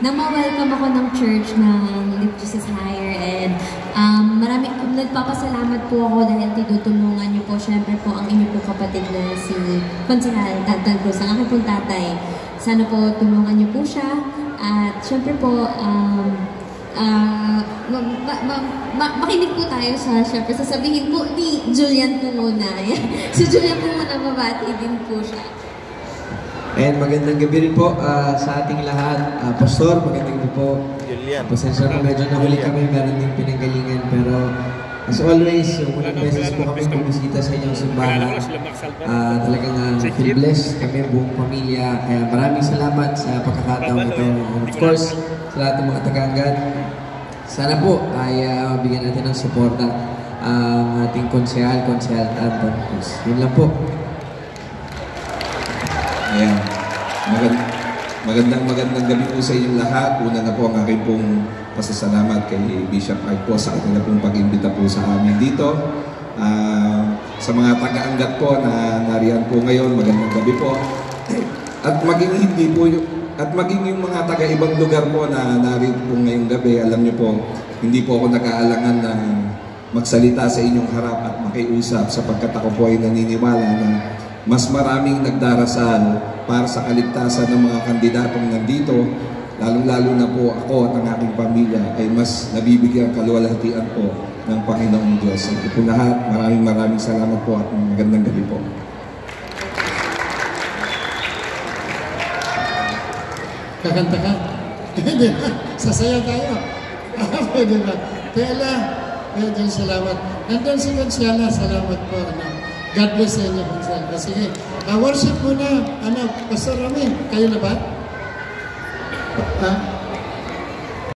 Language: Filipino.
na ma-welcome ako ng church ng Lift Jesus Higher, and nagpapasalamat po ako dahil tinutulungan niyo po syempre po ang inyo po kapatid na si Konsehal Dandan Cruz, ang aking pong tatay. Sana po tulungan niyo po siya, at syempre po makinig po tayo sa syempre sasabihin po ni Julian po muna. Si Julian po muna, babati din po siya. And magandang gabi rin po sa ating lahat. Pastor, magandang gabi po. Pasensya po, medyo nahuli kami, meron din pinanggalingan. Pero as always, unang beses po kami bumisita sa inyong simbahan. Talagang feel blessed kami, buong pamilya. Kaya maraming salamat sa pagkakataon ito. And of course, sa lahat ng mga taga-Angat, sana po ay bigyan natin ng suporta ang ating Konsehal Dandan Cruz. Yun lang po. Ayan. Magandang gabi po sa inyong lahat. Una na po ang aking pong pasasalamat kay Bishop Art po sa kanya pong pag-imbita po sa amin dito. Sa mga taga-Angat po na nariyan po ngayon, magandang gabi po. At maging yung mga taga-ibang lugar po na narito po ngayong gabi, alam niyo po, hindi po ako nag-aalangan na magsalita sa inyong harap at makiusap sapagkat ako po ay naniniwala na mas maraming nagdarasal para sa kaligtasan ng mga kandidatong nandito, lalong-lalo na po ako at ang aking pamilya ay mas nabibigyan kaluwalhatian po ng Panginoong Diyos. Ito po lahat, maraming salamat po at magandang gabi po. Kakanta ka? Hindi ba? Sasaya tayo. Pwede ba? Tela, medyo salamat. Nandun si Consiala, salamat po. God bless sa inyo, Consiala. Sige, worship muna. Pastor Ramin, kayo na ba?